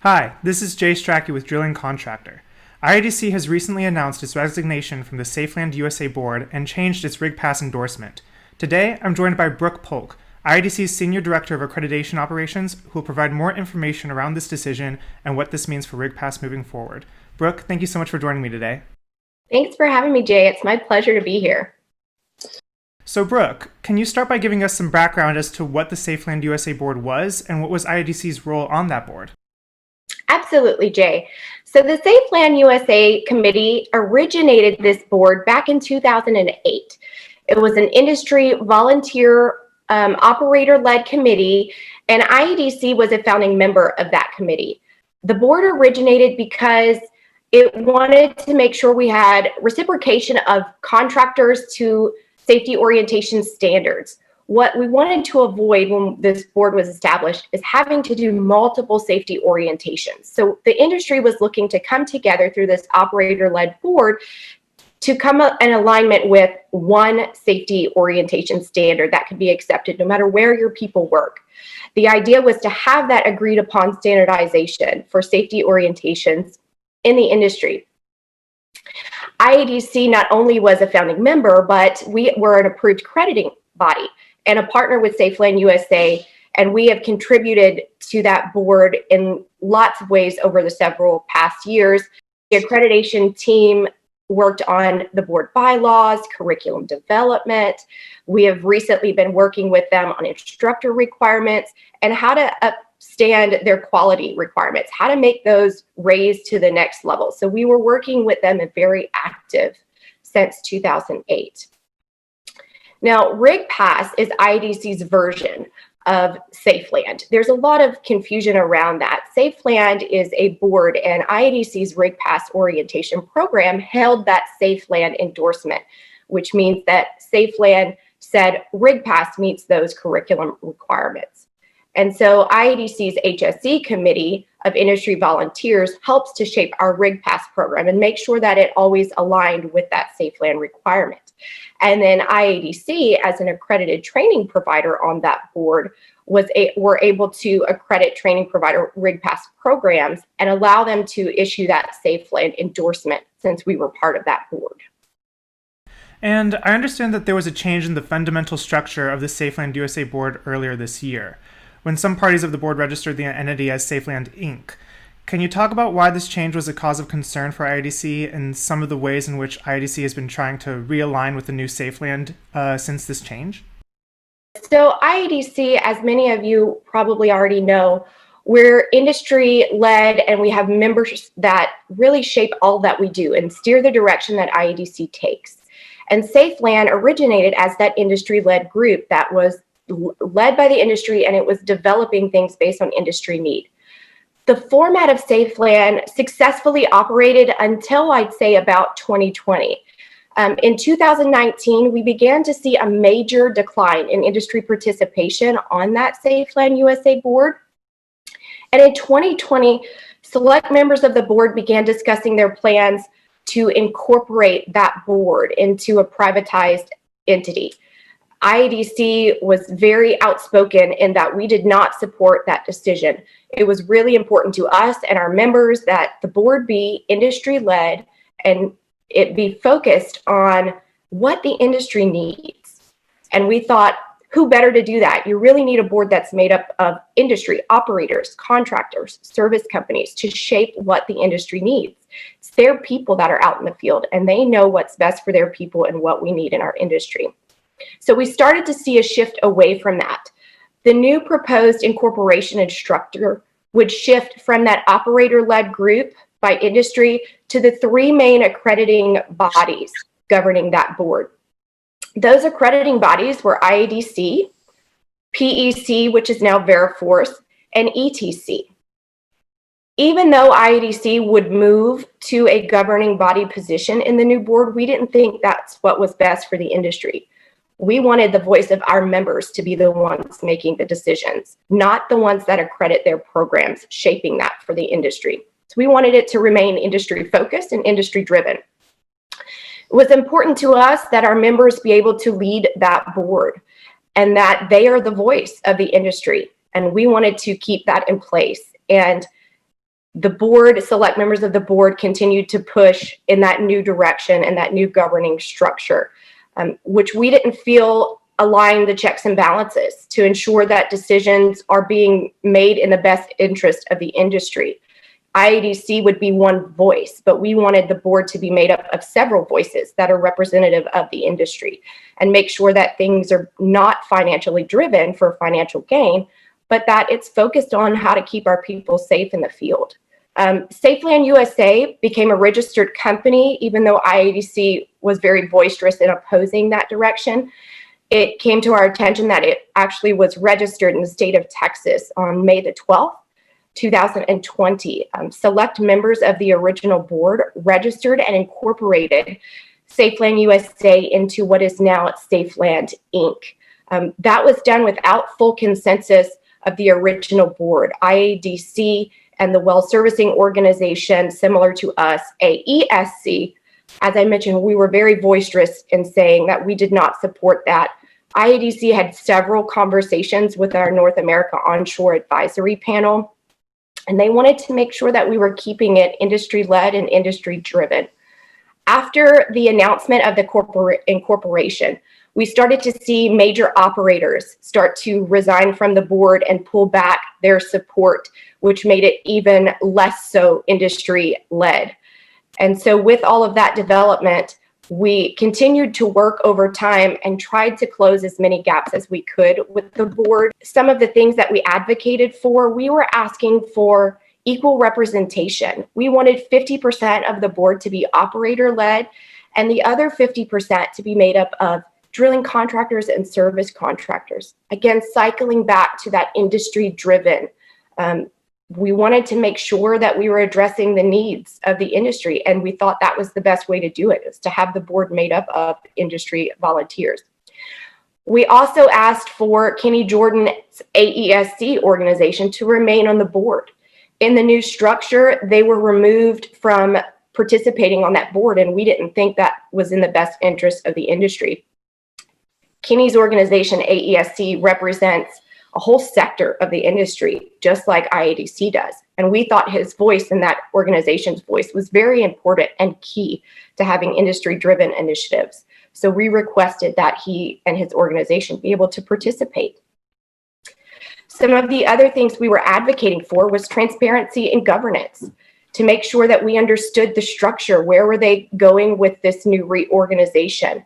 Hi, this is Jay Strachey with Drilling Contractor. IADC has recently announced its resignation from the SafeLandUSA Board and changed its Rig Pass endorsement. Today, I'm joined by Brooke Polk, IADC's Senior Director of Accreditation Operations, who will provide more information around this decision and what this means for Rig Pass moving forward. Brooke, thank you so much for joining me today. Thanks for having me, Jay. It's my pleasure to be here. So, Brooke, can you start by giving us some background as to what the SafeLandUSA Board was and what was IADC's role on that board? Absolutely, Jay. So the Safe Land USA Committee originated this board back in 2008. It was an industry volunteer operator-led committee, and IADC was a founding member of that committee. The board originated because it wanted to make sure we had reciprocation of contractors to safety orientation standards. What we wanted to avoid when this board was established is having to do multiple safety orientations. So the industry was looking to come together through this operator-led board to come up in alignment with one safety orientation standard that could be accepted no matter where your people work. The idea was to have that agreed upon standardization for safety orientations in the industry. IADC not only was a founding member, but we were an approved crediting body and a partner with SafeLand USA, and we have contributed to that board in lots of ways over the several past years. The accreditation team worked on the board bylaws, curriculum development. We have recently been working with them on instructor requirements and how to upstand their quality requirements, how to make those raise to the next level. So we were working with them and very active since 2008. Now, Rig Pass is IADC's version of SafeLand. There's a lot of confusion around that. SafeLand is a board, and IADC's Rig Pass orientation program held that SafeLand endorsement, which means that SafeLand said Rig Pass meets those curriculum requirements. And so IADC's HSE Committee of Industry Volunteers helps to shape our Rig Pass program and make sure that it always aligned with that SafeLand requirement. And then IADC, as an accredited training provider on that board, were able to accredit training provider Rig Pass programs and allow them to issue that SafeLand endorsement since we were part of that board. And I understand that there was a change in the fundamental structure of the SafeLand USA Board earlier this year, when some parties of the board registered the entity as SafeLand Inc. Can you talk about why this change was a cause of concern for IADC and some of the ways in which IADC has been trying to realign with the new SafeLand since this change? So IADC, as many of you probably already know, we're industry-led and we have members that really shape all that we do and steer the direction that IADC takes. And SafeLand originated as that industry-led group that was led by the industry, and it was developing things based on industry need. The format of SafeLand successfully operated until I'd say about 2020. In 2019, we began to see a major decline in industry participation on that SafeLand USA board. And in 2020, select members of the board began discussing their plans to incorporate that board into a privatized entity. IADC was very outspoken in that we did not support that decision. It was really important to us and our members that the board be industry-led and it be focused on what the industry needs. And we thought, who better to do that? You really need a board that's made up of industry operators, contractors, service companies to shape what the industry needs. It's their people that are out in the field, and they know what's best for their people and what we need in our industry. So we started to see a shift away from that. The new proposed incorporation structure would shift from that operator-led group by industry to the three main accrediting bodies governing that board. Those accrediting bodies were IADC, PEC, which is now Veriforce, and ETC. Even though IADC would move to a governing body position in the new board, we didn't think that's what was best for the industry. We wanted the voice of our members to be the ones making the decisions, not the ones that accredit their programs, shaping that for the industry. So we wanted it to remain industry focused and industry driven. It was important to us that our members be able to lead that board and that they are the voice of the industry. And we wanted to keep that in place. And the board, select members of the board, continued to push in that new direction and that new governing structure, which we didn't feel aligned the checks and balances to ensure that decisions are being made in the best interest of the industry. IADC would be one voice, but we wanted the board to be made up of several voices that are representative of the industry and make sure that things are not financially driven for financial gain, but that it's focused on how to keep our people safe in the field. SafeLandUSA became a registered company, even though IADC was very boisterous in opposing that direction. It came to our attention that it actually was registered in the state of Texas on May the 12th, 2020. Select members of the original board registered and incorporated SafeLandUSA into what is now SafeLand Inc. That was done without full consensus of the original board. IADC and the well servicing organization similar to us, AESC, as I mentioned, we were very boisterous in saying that we did not support that. IADC had several conversations with our North America Onshore Advisory Panel, and they wanted to make sure that we were keeping it industry-led and industry-driven. After the announcement of the incorporation, we started to see major operators start to resign from the board and pull back their support, which made it even less so industry-led. And so with all of that development, we continued to work over time and tried to close as many gaps as we could with the board. Some of the things that we advocated for, we were asking for equal representation. We wanted 50% of the board to be operator-led and the other 50% to be made up of drilling contractors and service contractors. Again, cycling back to that industry-driven. We wanted to make sure that we were addressing the needs of the industry, and we thought that was the best way to do it, is to have the board made up of industry volunteers. We also asked for Kenny Jordan's AESC organization to remain on the board. In the new structure, they were removed from participating on that board, and we didn't think that was in the best interest of the industry. Kenny's organization, AESC, represents a whole sector of the industry, just like IADC does. And we thought his voice and that organization's voice was very important and key to having industry-driven initiatives. So we requested that he and his organization be able to participate. Some of the other things we were advocating for was transparency and governance, to make sure that we understood the structure. Where were they going with this new reorganization?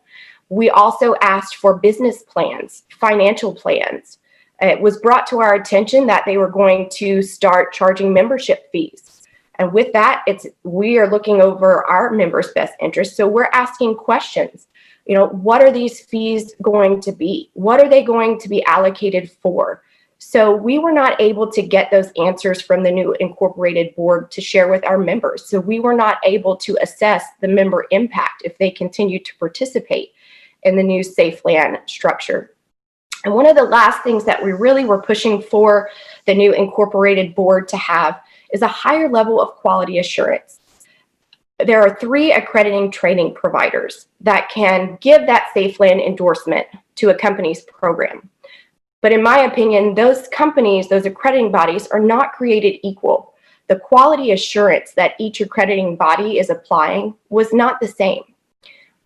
We also asked for business plans, financial plans. It was brought to our attention that they were going to start charging membership fees. And with that, we are looking over our members' best interests. So we're asking questions. What are these fees going to be? What are they going to be allocated for? So we were not able to get those answers from the new incorporated board to share with our members. So we were not able to assess the member impact if they continue to participate in the new SafeLand structure. And one of the last things that we really were pushing for the new incorporated board to have is a higher level of quality assurance. There are 3 accrediting training providers that can give that SafeLand endorsement to a company's program. But in my opinion, those companies, those accrediting bodies, are not created equal. The quality assurance that each accrediting body is applying was not the same.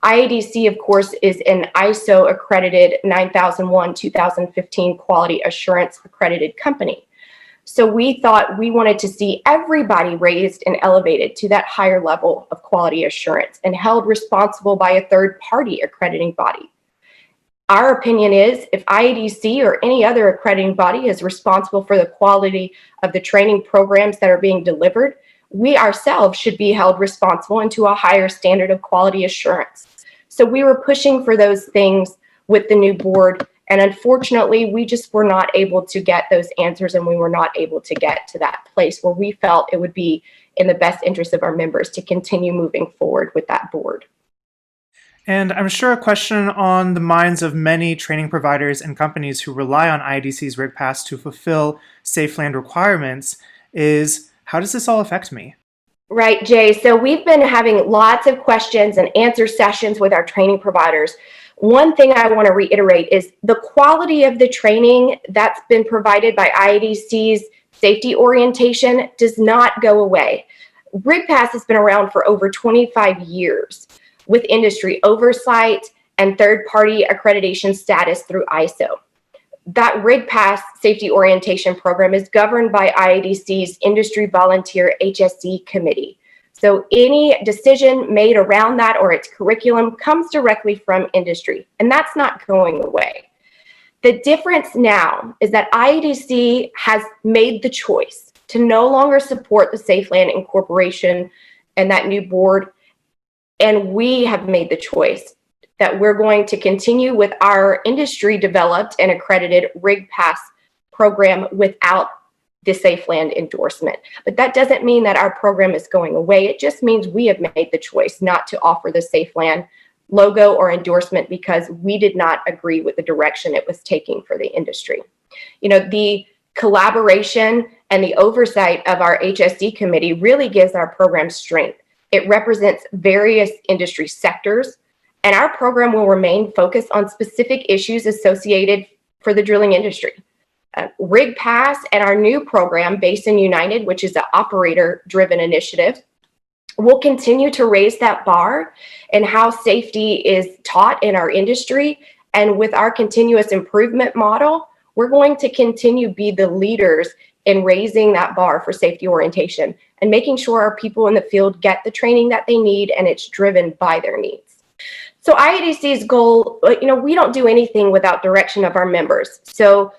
IADC, of course, is an ISO accredited 9001-2015 quality assurance accredited company. So we thought we wanted to see everybody raised and elevated to that higher level of quality assurance and held responsible by a third-party accrediting body. Our opinion is if IADC or any other accrediting body is responsible for the quality of the training programs that are being delivered, we ourselves should be held responsible into a higher standard of quality assurance. So we were pushing for those things with the new board, and unfortunately, we just were not able to get those answers, and we were not able to get to that place where we felt it would be in the best interest of our members to continue moving forward with that board. And I'm sure a question on the minds of many training providers and companies who rely on IADC's Rig Pass to fulfill SafeLand requirements is, how does this all affect me? Right, Jay. So we've been having lots of questions and answer sessions with our training providers. One thing I want to reiterate is the quality of the training that's been provided by IADC's Safety orientation does not go away. RigPass has been around for over 25 years with industry oversight and third-party accreditation status through ISO. That RigPass safety orientation program is governed by IADC's Industry Volunteer HSE Committee. So any decision made around that or its curriculum comes directly from industry, and that's not going away. The difference now is that IADC has made the choice to no longer support the SafeLand Incorporation and that new board, and we have made the choice that we're going to continue with our industry-developed and accredited RigPass program without the SafeLand endorsement. But that doesn't mean that our program is going away. It just means we have made the choice not to offer the SafeLand logo or endorsement because we did not agree with the direction it was taking for the industry. You know, the collaboration and the oversight of our HSE committee really gives our program strength. It represents various industry sectors, and our program will remain focused on specific issues associated for the drilling industry. RigPass and our new program, Basin United, which is an operator-driven initiative, will continue to raise that bar and how safety is taught in our industry. And with our continuous improvement model, we're going to continue to be the leaders in raising that bar for safety orientation and making sure our people in the field get the training that they need and it's driven by their needs. So IADC's goal, we don't do anything without direction of our members. So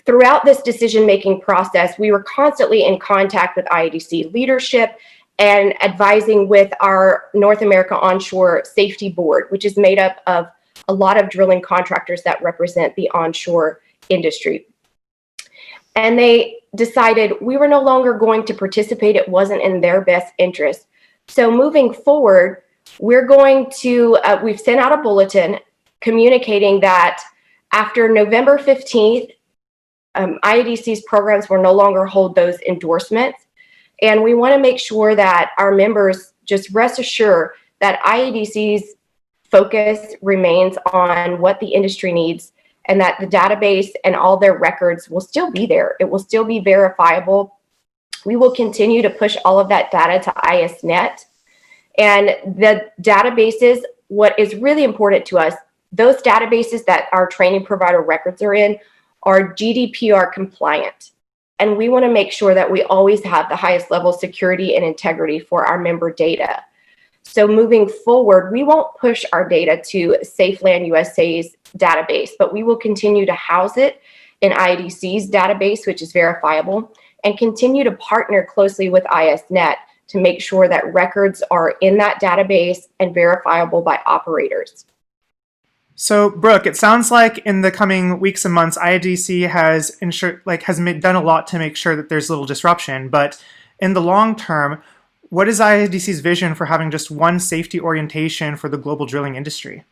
throughout this decision-making process, we were constantly in contact with IADC leadership and advising with our North America Onshore Safety Board, which is made up of a lot of drilling contractors that represent the onshore industry. And they decided we were no longer going to participate. It wasn't in their best interest. So moving forward, we're going to, we've sent out a bulletin communicating that after November 15th, IADC's programs will no longer hold those endorsements. And we want to make sure that our members just rest assured that IADC's focus remains on what the industry needs and that the database and all their records will still be there. It will still be verifiable. We will continue to push all of that data to ISNet. And the databases, what is really important to us, those databases that our training provider records are in are GDPR compliant. And we want to make sure that we always have the highest level of security and integrity for our member data. So moving forward, we won't push our data to SafeLandUSA's database, but we will continue to house it in IADC's database, which is verifiable, and continue to partner closely with ISNet to make sure that records are in that database and verifiable by operators. So, Brooke, it sounds like in the coming weeks and months, IADC has done a lot to make sure that there's little disruption. But in the long term, what is IADC's vision for having just one safety orientation for the global drilling industry?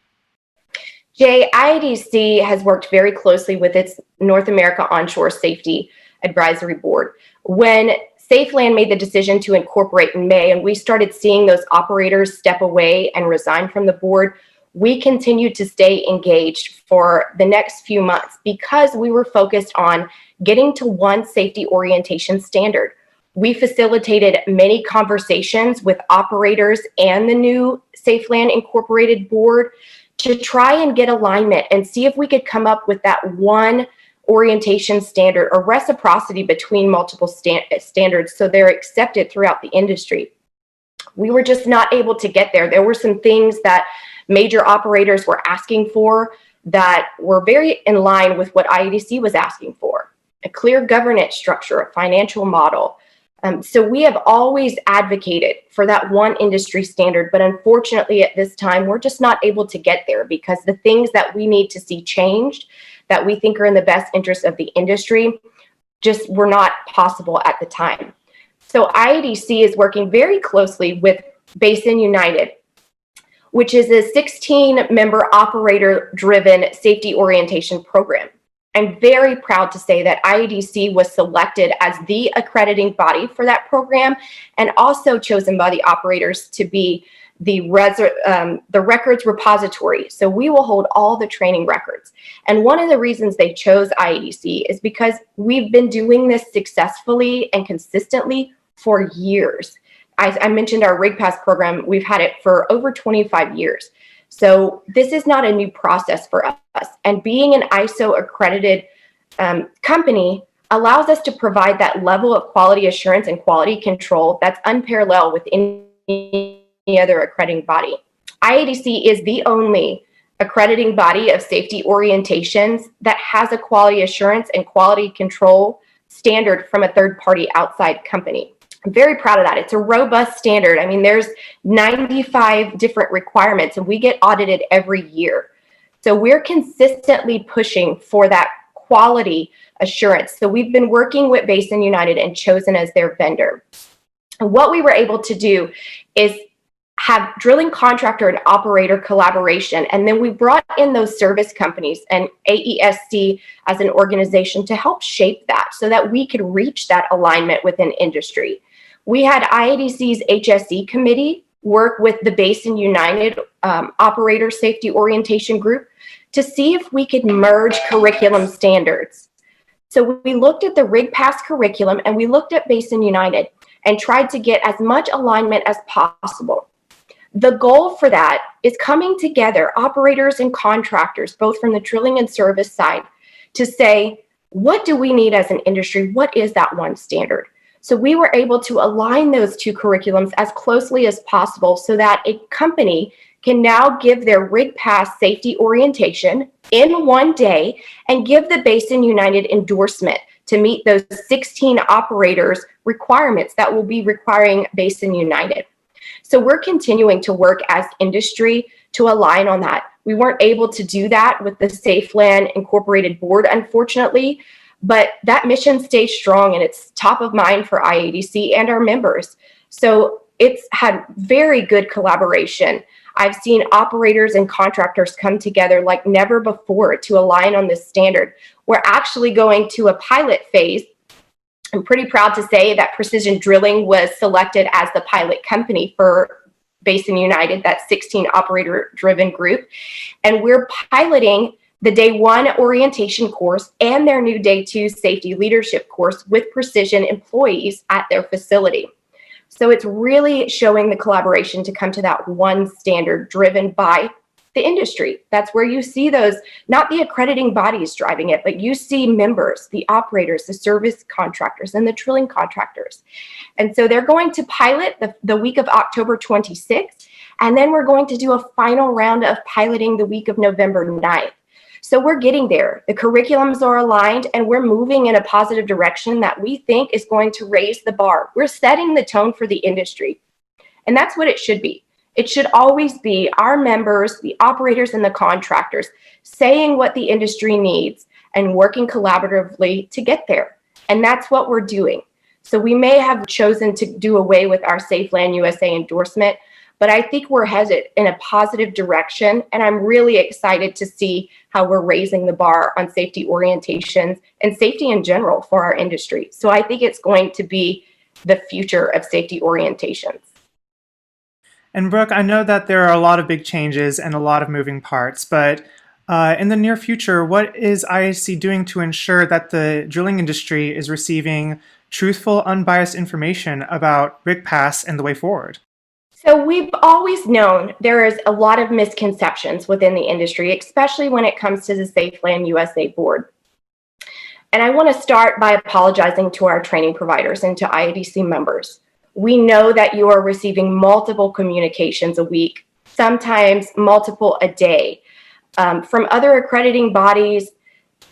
Jay, IADC has worked very closely with its North America Onshore Safety Advisory Board. When SafeLand made the decision to incorporate in May, and we started seeing those operators step away and resign from the board, we continued to stay engaged for the next few months because we were focused on getting to one safety orientation standard. We facilitated many conversations with operators and the new SafeLand Incorporated board to try and get alignment and see if we could come up with that one orientation standard or reciprocity between multiple standards so they're accepted throughout the industry. We were just not able to get there. There were some things that major operators were asking for that were very in line with what IADC was asking for. A clear governance structure, a financial model. So we have always advocated for that one industry standard, but unfortunately at this time, we're just not able to get there because the things that we need to see changed that we think are in the best interest of the industry just were not possible at the time. So IADC is working very closely with Basin United, which is a 16-member operator-driven safety orientation program. I'm very proud to say that IADC was selected as the accrediting body for that program and also chosen by the operators to be the records repository. So we will hold all the training records. And one of the reasons they chose IADC is because we've been doing this successfully and consistently for years. I mentioned our Rig Pass program. We've had it for over 25 years. So this is not a new process for us. And being an ISO accredited company allows us to provide that level of quality assurance and quality control that's unparalleled with any other accrediting body. IADC is the only accrediting body of safety orientations that has a quality assurance and quality control standard from a third-party outside company. I'm very proud of that. It's a robust standard. I mean, there's 95 different requirements, and we get audited every year. So we're consistently pushing for that quality assurance. So we've been working with Basin United and chosen as their vendor. And what we were able to do is have drilling contractor and operator collaboration. And then we brought in those service companies and AESC as an organization to help shape that so that we could reach that alignment within industry. We had IADC's HSE committee work with the Basin United Operator Safety Orientation Group to see if we could merge curriculum standards. So we looked at the Rig Pass curriculum and we looked at Basin United and tried to get as much alignment as possible. The goal for that is coming together, operators and contractors, both from the drilling and service side, to say, what do we need as an industry? What is that one standard? So we were able to align those two curriculums as closely as possible so that a company can now give their Rig Pass safety orientation in one day and give the Basin United endorsement to meet those 16 operators requirements that will be requiring Basin United. So we're continuing to work as industry to align on that. We weren't able to do that with the SafeLandUSA Board, unfortunately, but that mission stays strong and it's top of mind for IADC and our members. So it's had very good collaboration. I've seen operators and contractors come together like never before to align on this standard. We're actually going to a pilot phase. I'm pretty proud to say that Precision Drilling was selected as the pilot company for Basin United, that 16 operator-driven group. And we're piloting the day one orientation course and their new day two safety leadership course with Precision employees at their facility. So it's really showing the collaboration to come to that one standard driven by the industry. That's where you see those, not the accrediting bodies driving it, but you see members, the operators, the service contractors, and the drilling contractors. And so they're going to pilot the week of October 26th, and then we're going to do a final round of piloting the week of November 9th. So we're getting there. The curriculums are aligned, and we're moving in a positive direction that we think is going to raise the bar. We're setting the tone for the industry, and that's what it should be. It should always be our members, the operators and the contractors saying what the industry needs and working collaboratively to get there. And that's what we're doing. So we may have chosen to do away with our SafeLandUSA endorsement, but I think we're headed in a positive direction. And I'm really excited to see how we're raising the bar on safety orientations and safety in general for our industry. So I think it's going to be the future of safety orientations. And Brooke, I know that there are a lot of big changes and a lot of moving parts, but in the near future, what is IADC doing to ensure that the drilling industry is receiving truthful, unbiased information about Rig Pass and the way forward? So we've always known there is a lot of misconceptions within the industry, especially when it comes to the SafeLandUSA Board. And I want to start by apologizing to our training providers and to IADC members. We know that you are receiving multiple communications a week, sometimes multiple a day, from other accrediting bodies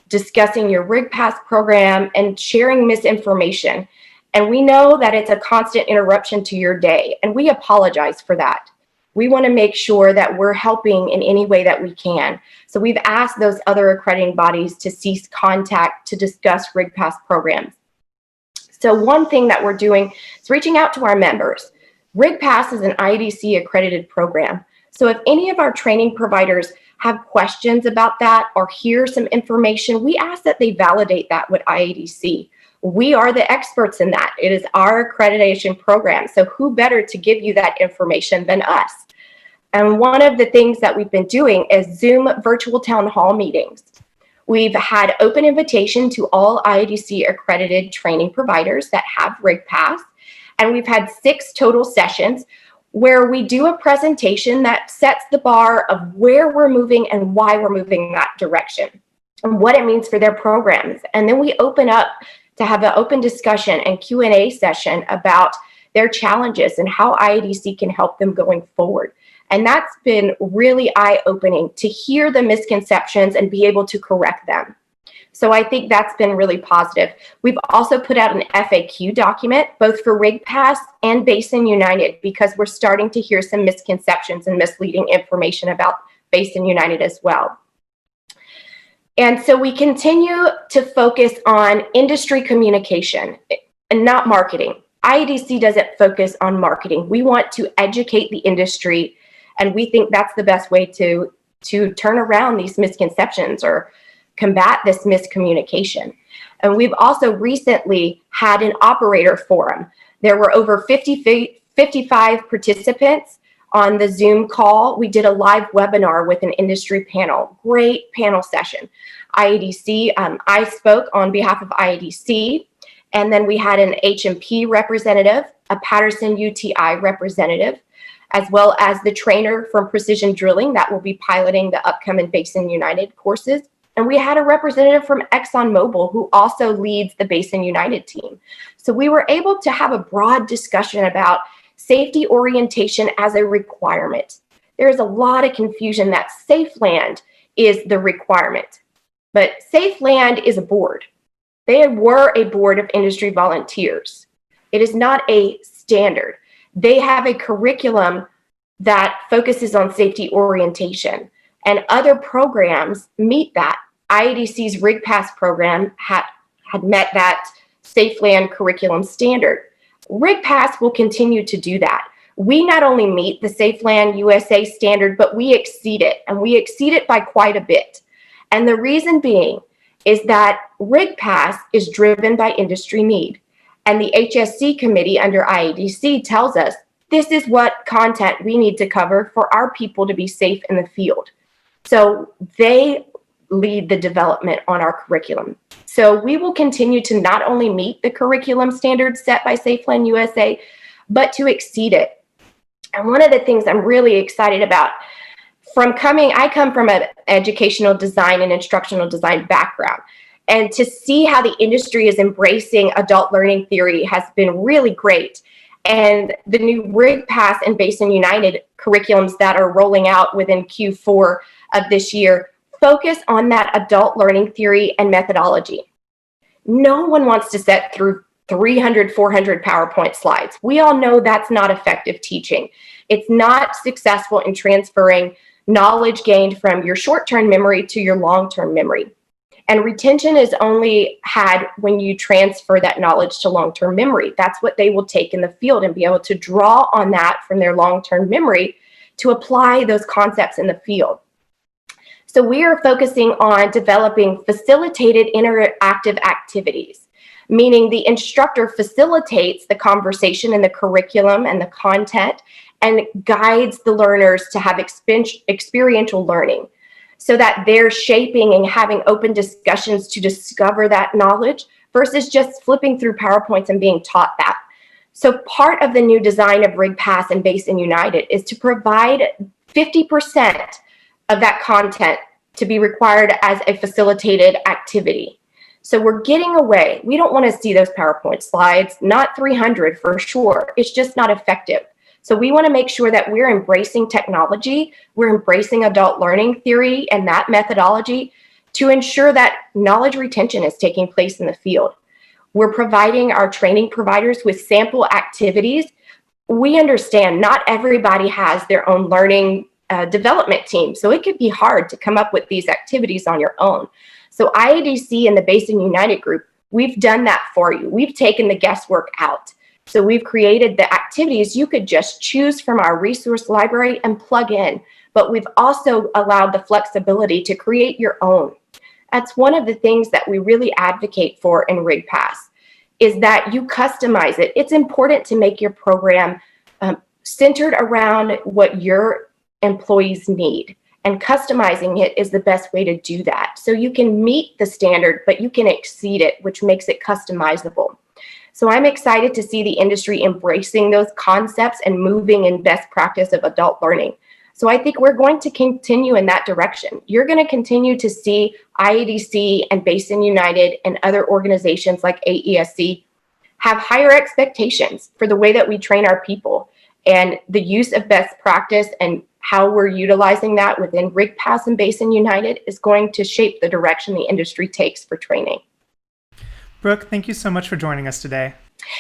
discussing your Rig Pass program and sharing misinformation. And we know that it's a constant interruption to your day, and we apologize for that. We want to make sure that we're helping in any way that we can. So we've asked those other accrediting bodies to cease contact to discuss Rig Pass programs. So one thing that we're doing is reaching out to our members. Rig Pass is an IADC accredited program. So if any of our training providers have questions about that or hear some information, we ask that they validate that with IADC. We are the experts in that. It is our accreditation program. So who better to give you that information than us? And one of the things that we've been doing is Zoom virtual town hall meetings. We've had open invitation to all IADC accredited training providers that have RigPass, and we've had 6 total sessions where we do a presentation that sets the bar of where we're moving and why we're moving in that direction and what it means for their programs. And then we open up to have an open discussion and Q&A session about their challenges and how IADC can help them going forward. And that's been really eye-opening to hear the misconceptions and be able to correct them. So I think that's been really positive. We've also put out an FAQ document, both for RigPass and Basin United, because we're starting to hear some misconceptions and misleading information about Basin United as well. And so we continue to focus on industry communication and not marketing. IADC doesn't focus on marketing. We want to educate the industry, and we think that's the best way to turn around these misconceptions or combat this miscommunication. And we've also recently had an operator forum. There were over 55 participants on the Zoom call. We did a live webinar with an industry panel, great panel session. IADC, I spoke on behalf of IADC, and then we had an H&P representative, a Patterson UTI representative, as well as the trainer from Precision Drilling that will be piloting the upcoming Basin United courses. And we had a representative from ExxonMobil who also leads the Basin United team. So we were able to have a broad discussion about safety orientation as a requirement. There's a lot of confusion that SafeLand is the requirement, but SafeLand is a board. They were a board of industry volunteers. It is not a standard. They have a curriculum that focuses on safety orientation, and other programs meet that. IADC's RigPass program had met that SafeLand curriculum standard. RigPass will continue to do that. We not only meet the SafeLandUSA standard, but we exceed it, and we exceed it by quite a bit. And the reason being is that RigPass is driven by industry need. And the HSC committee under IADC tells us this is what content we need to cover for our people to be safe in the field. So they lead the development on our curriculum. So we will continue to not only meet the curriculum standards set by SafeLandUSA, but to exceed it. And one of the things I'm really excited about, I come from an educational design and instructional design background. And to see how the industry is embracing adult learning theory has been really great. And the new RigPass and Basin United curriculums that are rolling out within Q4 of this year focus on that adult learning theory and methodology. No one wants to sit through 300, 400 PowerPoint slides. We all know that's not effective teaching. It's not successful in transferring knowledge gained from your short-term memory to your long-term memory. And retention is only had when you transfer that knowledge to long-term memory. That's what they will take in the field and be able to draw on that from their long-term memory to apply those concepts in the field. So we are focusing on developing facilitated interactive activities, meaning the instructor facilitates the conversation and the curriculum and the content and guides the learners to have experiential learning so that they're shaping and having open discussions to discover that knowledge versus just flipping through PowerPoints and being taught that. So part of the new design of RigPass and Basin United is to provide 50% of that content to be required as a facilitated activity. So we're getting away. We don't want to see those PowerPoint slides, not 300 for sure. It's just not effective. So we want to make sure that we're embracing technology, we're embracing adult learning theory and that methodology to ensure that knowledge retention is taking place in the field. We're providing our training providers with sample activities. We understand not everybody has their own learning development team, so it could be hard to come up with these activities on your own. So IADC and the Basin United group, we've done that for you. We've taken the guesswork out. So we've created the activities you could just choose from our resource library and plug in, but we've also allowed the flexibility to create your own. That's one of the things that we really advocate for in RigPass, is that you customize it. It's important to make your program centered around what your employees need. And customizing it is the best way to do that. So you can meet the standard, but you can exceed it, which makes it customizable. So I'm excited to see the industry embracing those concepts and moving in best practice of adult learning. So I think we're going to continue in that direction. You're going to continue to see IADC and Basin United and other organizations like AESC have higher expectations for the way that we train our people, and the use of best practice and how we're utilizing that within RigPass and Basin United is going to shape the direction the industry takes for training. Brooke, thank you so much for joining us today.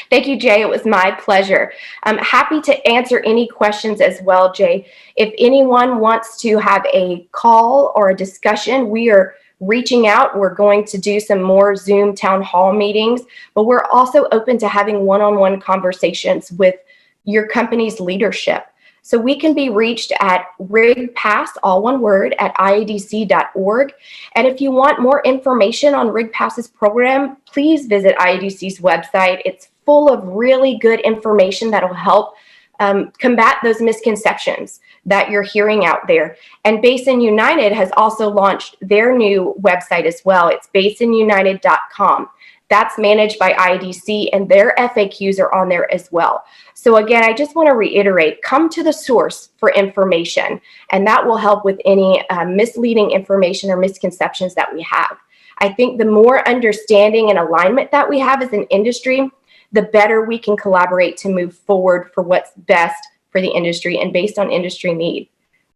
Thank you, Jay. It was my pleasure. I'm happy to answer any questions as well, Jay. If anyone wants to have a call or a discussion, we are reaching out. We're going to do some more Zoom town hall meetings, but we're also open to having one-on-one conversations with your company's leadership. So we can be reached at RigPass, all one word, at iadc.org. And if you want more information on RigPass's program, please visit IADC's website. It's full of really good information that'll help combat those misconceptions that you're hearing out there. And Basin United has also launched their new website as well. It's basinunited.com. That's managed by IADC, and their FAQs are on there as well. So again, I just want to reiterate, come to the source for information, and that will help with any misleading information or misconceptions that we have. I think the more understanding and alignment that we have as an industry, the better we can collaborate to move forward for what's best for the industry and based on industry need.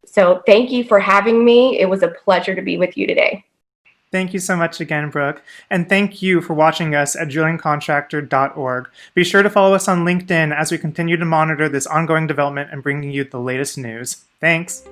So thank you for having me. It was a pleasure to be with you today. Thank you so much again, Brooke. And thank you for watching us at drillingcontractor.org. Be sure to follow us on LinkedIn as we continue to monitor this ongoing development and bringing you the latest news. Thanks.